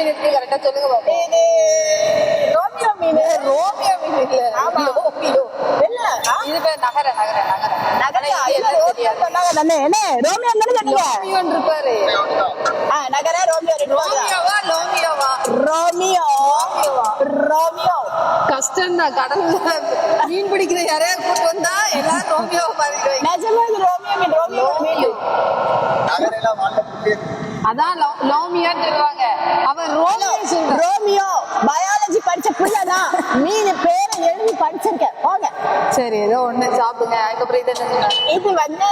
மீன் இருக்கு கரெக்டா சொல்லுங்க பாப்போம். இது ரோமியோ மீன். ரோமியோ மீன் இல்ல. ஆமா. ரோமியோ இல்ல இது பேர் நகர நகர நகர நகரையா? இது இல்ல, எனக்கு ரோமியோ தெரியாது. சொன்னாங்க தானே. என்ன ரோமியோ தானே சொன்னீங்க? ரோமியோன்னு இருப்பாரு. நகர ரோமியோ ரெண்டு வாங்க. ரோமியோவா லோமியோவா? Romeo Romeo. கஷ்டம் தான். கடல்ல மீன் பிடிக்கிற யாரையாவது கூட்டு வந்தா எல்லாரும் ரோமியோவை பாதிக்குவாங்க. நிஜமா இது ரோமியோ மீன். ரோமியோ மீன். அதான் லோமியோன்னு சொல்லுவாங்க. அவன் ரோமியோ சொல்றான். ரோமியோ பயாலஜி படிச்ச பிள்ளைதான். மீன் பேரை எழுதி படிச்சிருக்கேன். போங்க. சரி ஏதோ ஒண்ணு சாப்பிடுங்க. அதுக்கப்புறம் இது என்ன சொன்னாங்க? இது வந்து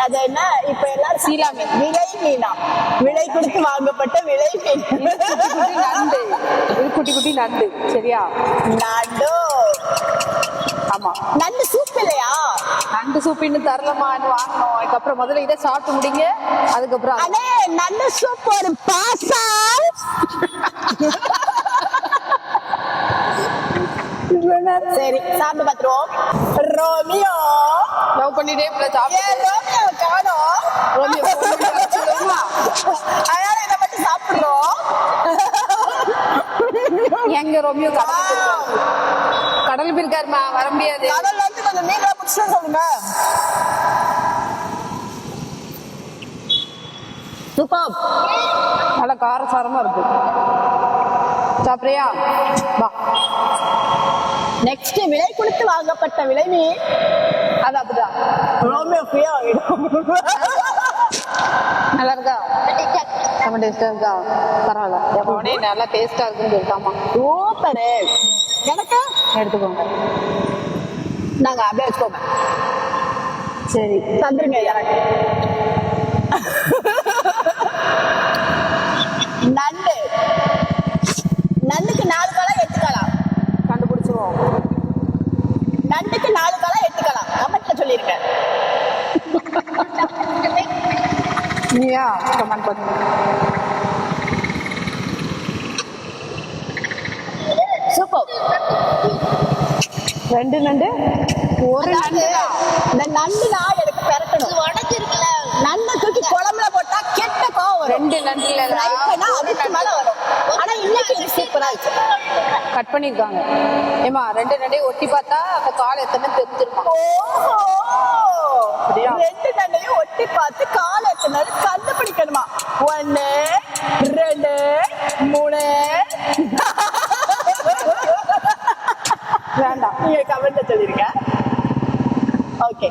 அது என்ன இப்ப எல்லாரும் சீலா மீன். விலை மீனா? விலை கொடுத்து வாங்கப்பட்ட விலை மீன். குட்டி நண்டு. இது குட்டி குட்டி நண்டு. சரியா? நண்டு. ஆமா. நண்டு சூப் இல்லையா? நண்டு சூப் இன்னும் தரலமான்னு வாங்கணும். அதுக்கப்புறம் முதல்ல இதை சாப்பிட்டு முடிங்க. அதுக்கப்புறம் அடே நண்டு சூப் ஒரு பாசல். சரி சாப்பிட்டு பாத்துருவோம். ரோமியோ லவ் பண்ணிட்டே ஏன் ரோமியோ காணோம்? ரோமியோ அதனால இதை மட்டும் சாப்பிடுறோம். எங்க ரோமியோ கடல் போயிருக்காருமா, வர முடியாது. கடல்ல இருந்து கொஞ்சம் மீன்களை பிடிச்சு சொல்லுங்க. சூப்பர். நல்ல காரசாரமா இருக்கு. சாப்பிடுறியா? வா. நெக்ஸ்ட் விலை கொடுத்து வாங்கப்பட்ட விலை மீன். அது அப்படிதான். ரோமியோ ஃப்ரீயா வாங்கிடும். நல்லா இருக்கா? நம்ம டேஸ்டா இருக்கா? பரவாயில்ல. எப்பவுமே நல்லா டேஸ்டா இருக்குன்னு சொல்லிட்டாமா. சூப்பரு. எனக்கு எடுத்துக்கோங்க. நாங்க அப்படியே வச்சுக்கோங்க. சரி தந்துருங்க எனக்கு. நண்டு. நண்டுக்கு 4 காலம் 8 காலம் கண்டுபிடிச்சிருவோம். நண்டுக்கு 4 காலம் 8 காலம் கமெண்ட்ல சொல்லிருக்கேன். நீயா கமெண்ட் பண்ணு. சூப்பர். 2 நண்டு ஒரு நண்டு. இந்த நண்டுனா எனக்கு பெரட்டணும். நண்டை தூக்கி குழம்புல போட்டா கெட்ட கோவம் வரும். 2 நண்டுல ரைட்னா அதுக்கு மேல வரும். ஆனா இன்னைக்கு இது சூப்பரா இருக்கு. கட் பண்ணிருக்காங்க. ஏமா 2 நண்டையும் ஒட்டி பார்த்தா அந்த கால் எத்தனை தெரிஞ்சிருமா? ஓஹோ. அப்படியா? 2 நண்டையும் ஒட்டி பார்த்து கால் எத்தனை கண்டுபிடிக்கணுமா? 1 2 3. வேண்டாம். நீங்க கமெண்ட்ல சொல்லிருங்க. ஓகே.